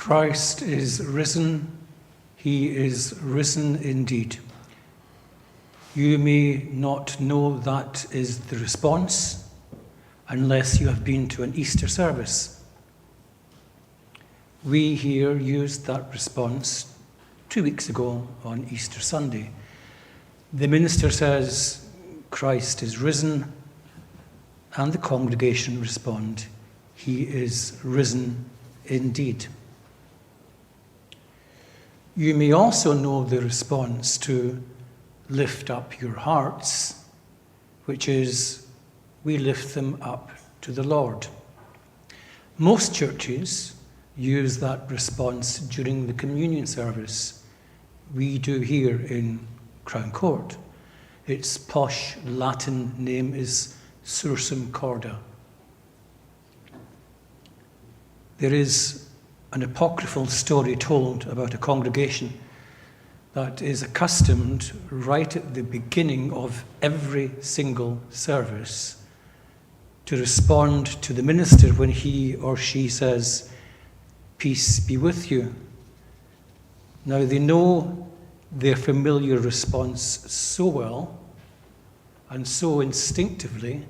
Christ is risen. He is risen indeed. You may not know that is the response unless you have been to an Easter service. We here used that response 2 weeks ago on Easter Sunday. The minister says, Christ is risen, and the congregation respond, He is risen indeed. You may also know the response to lift up your hearts, which is, we lift them up to the Lord. Most churches use that response during the communion service. We do here in Crown Court. Its posh Latin name is Sursum Corda. There is an apocryphal story told about a congregation that is accustomed right at the beginning of every single service to respond to the minister when he or she says, "Peace be with you." Now they know their familiar response so well and so instinctively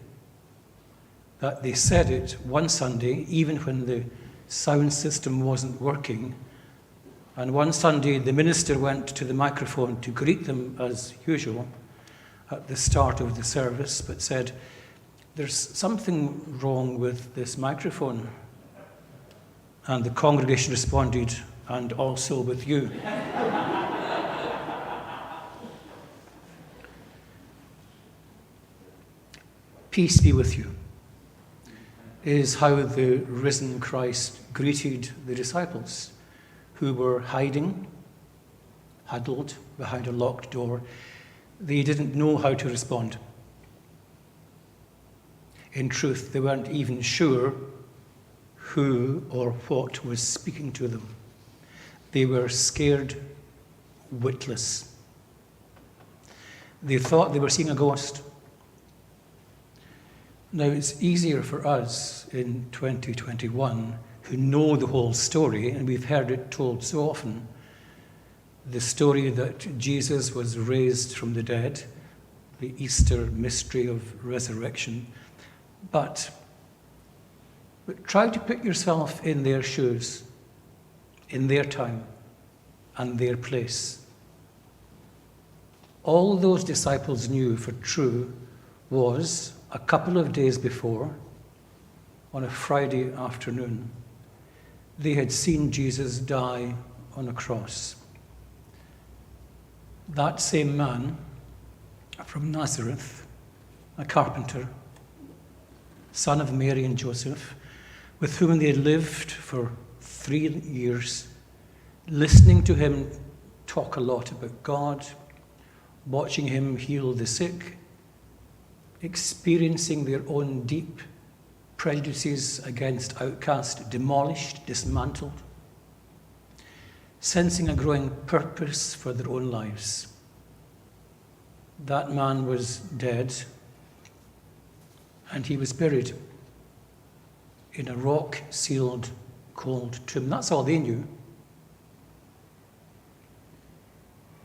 that they said it one Sunday, even when the sound system wasn't working. And one Sunday, the minister went to the microphone to greet them as usual at the start of the service, but said, "There's something wrong with this microphone." And the congregation responded, "And also with you." Peace be with you is how the risen Christ greeted the disciples who were hiding, huddled behind a locked door. They didn't know how to respond. In truth, they weren't even sure who or what was speaking to them. They were scared witless. They thought they were seeing a ghost. Now, it's easier for us in 2021 who know the whole story, and we've heard it told so often, the story that Jesus was raised from the dead, the Easter mystery of resurrection. But try to put yourself in their shoes, in their time and their place. All those disciples knew for true was a couple of days before, on a Friday afternoon, they had seen Jesus die on a cross. That same man from Nazareth, a carpenter, son of Mary and Joseph, with whom they lived for 3 years, listening to him talk a lot about God, watching him heal the sick, experiencing their own deep prejudices against outcast demolished, dismantled, sensing a growing purpose for their own lives. That man was dead, and he was buried in a rock-sealed, cold tomb. That's all they knew.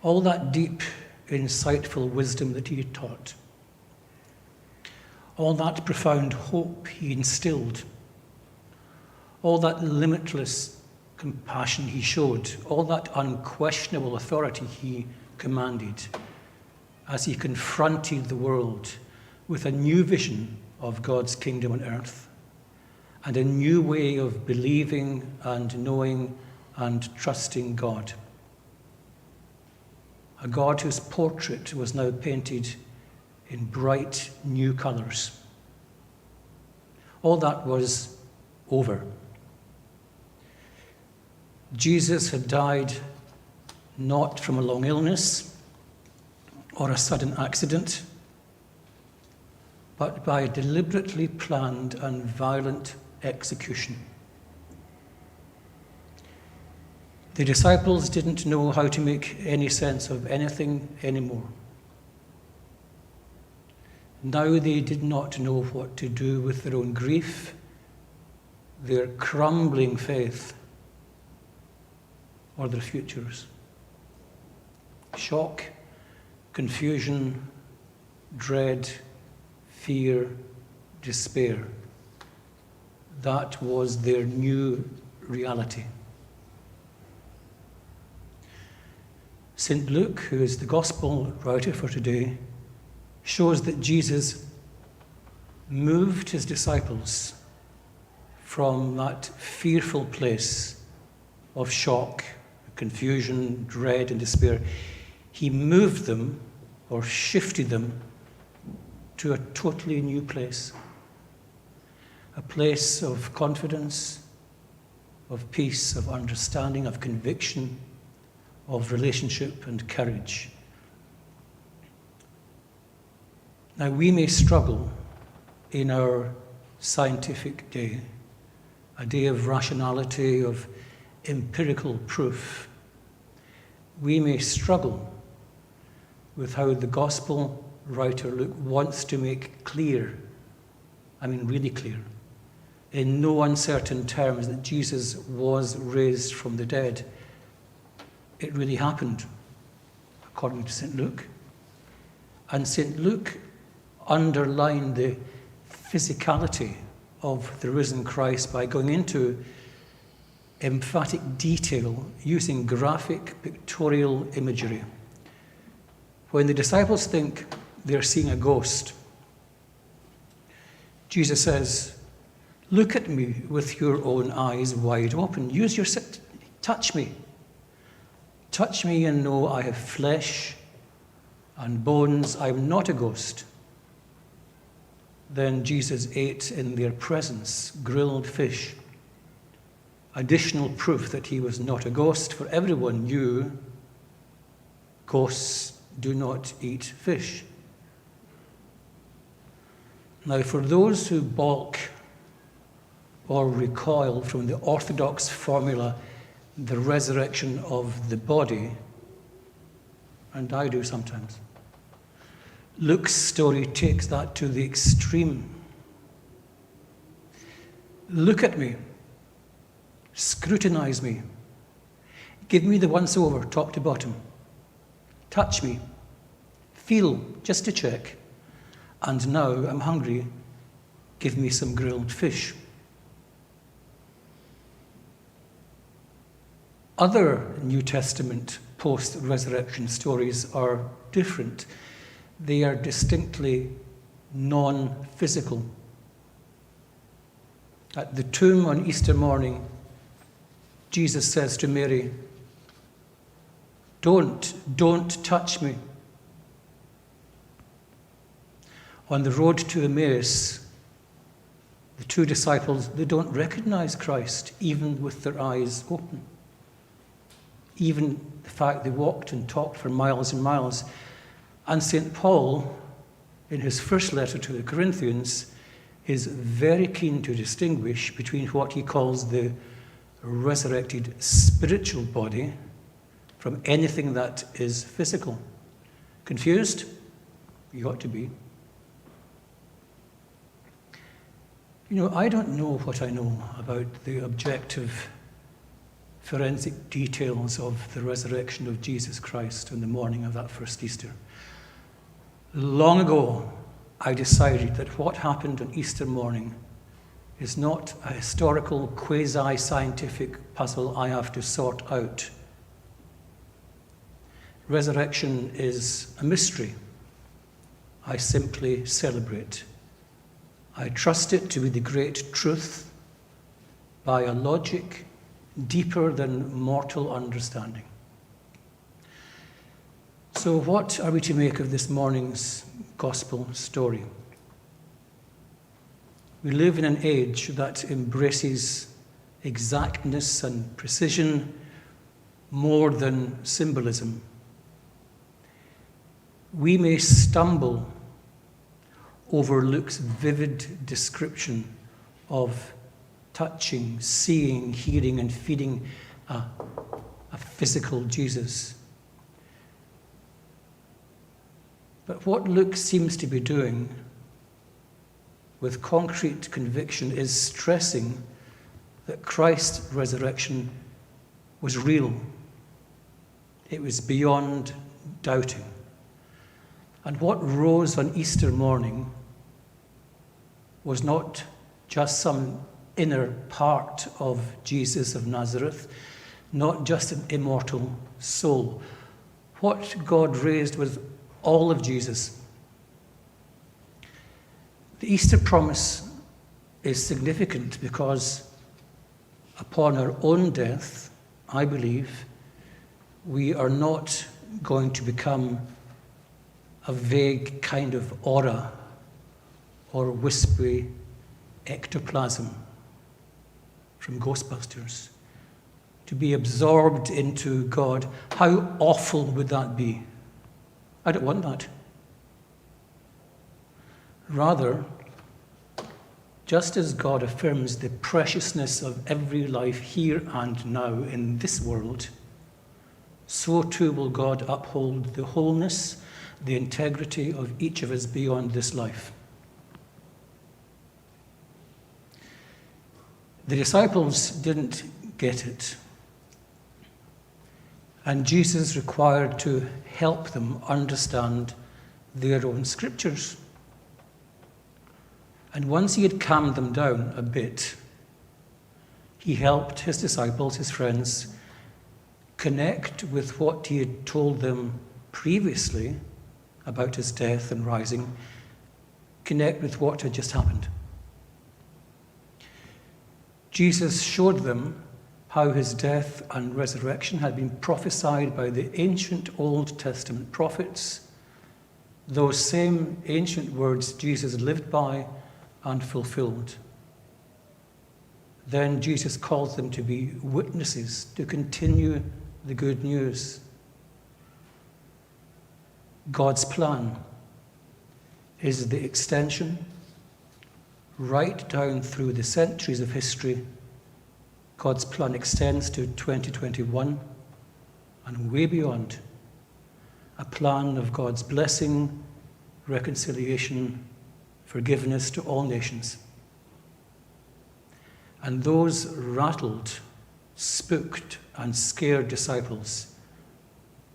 All that deep, insightful wisdom that he had taught, all that profound hope he instilled, all that limitless compassion he showed, all that unquestionable authority he commanded as he confronted the world with a new vision of God's kingdom on earth and a new way of believing and knowing and trusting God. A God whose portrait was now painted in bright new colours. All that was over. Jesus had died not from a long illness or a sudden accident, but by a deliberately planned and violent execution. The disciples didn't know how to make any sense of anything anymore. Now they did not know what to do with their own grief, their crumbling faith, or their futures. Shock, confusion, dread, fear, despair. That was their new reality. St. Luke, who is the gospel writer for today, shows that Jesus moved his disciples from that fearful place of shock, confusion, dread, and despair. He moved them, or shifted them, to a totally new place. A place of confidence, of peace, of understanding, of conviction, of relationship and courage. Now, we may struggle in our scientific day, a day of rationality, of empirical proof. We may struggle with how the gospel writer Luke wants to make clear, really clear, in no uncertain terms, that Jesus was raised from the dead. It really happened, according to St. Luke. And St. Luke underlined the physicality of the risen Christ by going into emphatic detail using graphic pictorial imagery. When the disciples think they're seeing a ghost, Jesus says, "Look at me with your own eyes wide open. Use your touch me. Touch me and know I have flesh and bones. I'm not a ghost." Then Jesus ate in their presence grilled fish, additional proof that he was not a ghost, for everyone knew ghosts do not eat fish. Now, for those who balk or recoil from the orthodox formula, the resurrection of the body, and I do sometimes, Luke's story takes that to the extreme. Look at me, scrutinize me, give me the once-over, top to bottom, touch me, feel, just to check, and now I'm hungry, give me some grilled fish. Other New Testament post-resurrection stories are different. They are distinctly non-physical. At the tomb on Easter morning, Jesus says to Mary, Don't touch me." On the road to Emmaus, the two disciples, they don't recognize Christ, even with their eyes open. Even the fact they walked and talked for miles and miles. And St. Paul, in his first letter to the Corinthians, is very keen to distinguish between what he calls the resurrected spiritual body from anything that is physical. Confused? You ought to be. I don't know what I know about the objective forensic details of the resurrection of Jesus Christ on the morning of that first Easter. Long ago, I decided that what happened on Easter morning is not a historical, quasi-scientific puzzle I have to sort out. Resurrection is a mystery I simply celebrate. I trust it to be the great truth by a logic deeper than mortal understanding. So what are we to make of this morning's gospel story? We live in an age that embraces exactness and precision more than symbolism. We may stumble over Luke's vivid description of touching, seeing, hearing, and feeding a physical Jesus. But what Luke seems to be doing with concrete conviction is stressing that Christ's resurrection was real. It was beyond doubting. And what rose on Easter morning was not just some inner part of Jesus of Nazareth, not just an immortal soul. What God raised was all of Jesus. The Easter promise is significant because upon our own death, I believe, we are not going to become a vague kind of aura or wispy ectoplasm from Ghostbusters, to be absorbed into God. How awful would that be? I don't want that. Rather, just as God affirms the preciousness of every life here and now in this world, so too will God uphold the wholeness, the integrity of each of us beyond this life. The disciples didn't get it, and Jesus required to help them understand their own scriptures. And once he had calmed them down a bit, he helped his disciples, his friends, connect with what he had told them previously about his death and rising, connect with what had just happened. Jesus showed them how his death and resurrection had been prophesied by the ancient Old Testament prophets, those same ancient words Jesus lived by and fulfilled. Then Jesus calls them to be witnesses, to continue the good news. God's plan is the extension, right down through the centuries of history. God's plan extends to 2021 and way beyond. A plan of God's blessing, reconciliation, forgiveness to all nations. And those rattled, spooked, and scared disciples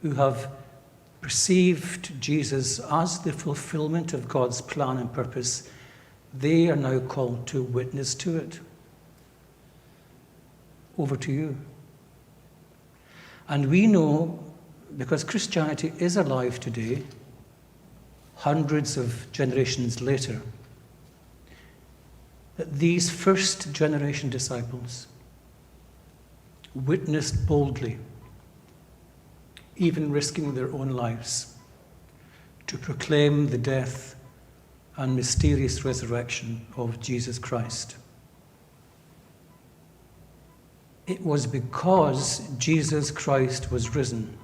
who have perceived Jesus as the fulfillment of God's plan and purpose, they are now called to witness to it. Over to you. And we know, because Christianity is alive today, hundreds of generations later, that these first generation disciples witnessed boldly, even risking their own lives, to proclaim the death and mysterious resurrection of Jesus Christ. It was because Jesus Christ was risen.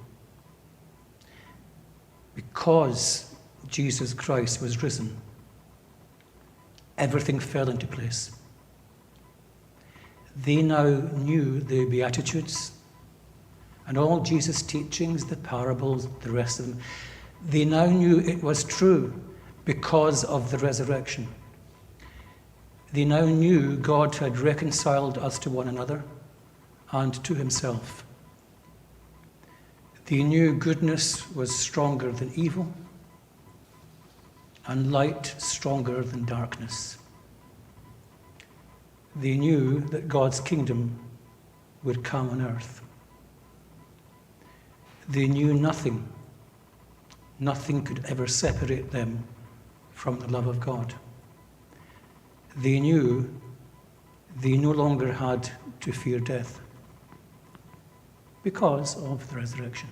Because Jesus Christ was risen, everything fell into place. They now knew the Beatitudes and all Jesus' teachings, the parables, the rest of them. They now knew it was true because of the resurrection. They now knew God had reconciled us to one another and to himself. They knew goodness was stronger than evil and light stronger than darkness. They knew that God's kingdom would come on earth. They knew nothing could ever separate them from the love of God. They knew they no longer had to fear death because of the resurrection.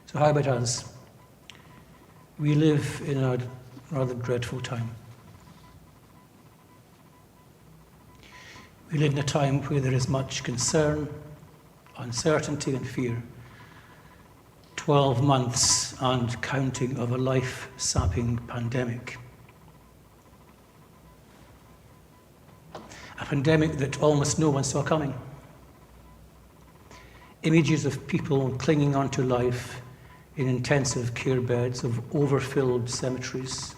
So how about us? We live in a rather dreadful time. We live in a time where there is much concern, uncertainty and fear. 12 months and counting of a life-sapping pandemic. A pandemic that almost no one saw coming. Images of people clinging onto life in intensive care beds of overfilled cemeteries,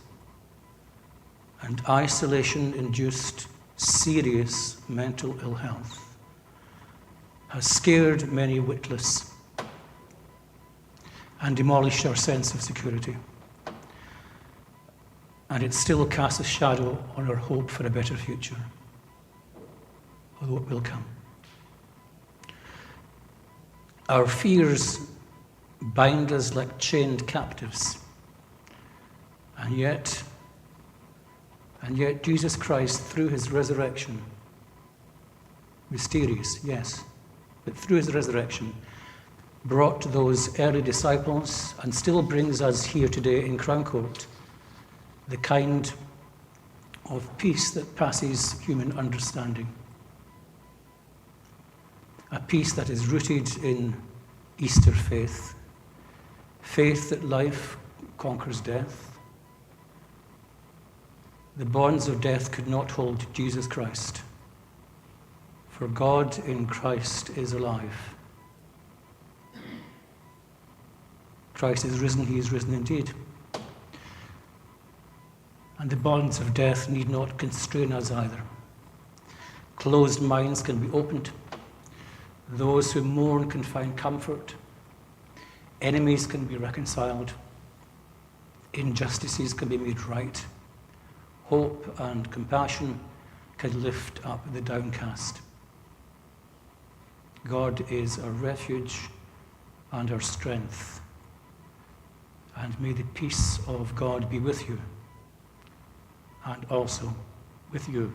and isolation-induced serious mental ill health has scared many witless and demolished our sense of security. And it still casts a shadow on our hope for a better future, although it will come. Our fears bind us like chained captives, and yet Jesus Christ, through his resurrection, mysterious, yes, but through his resurrection, brought those early disciples and still brings us here today in Crown Court the kind of peace that passes human understanding. A peace that is rooted in Easter faith, faith that life conquers death. The bonds of death could not hold Jesus Christ, for God in Christ is alive. Christ is risen, he is risen indeed. And the bonds of death need not constrain us either. Closed minds can be opened. Those who mourn can find comfort. Enemies can be reconciled. Injustices can be made right. Hope and compassion can lift up the downcast. God is our refuge and our strength. And may the peace of God be with you, and also with you.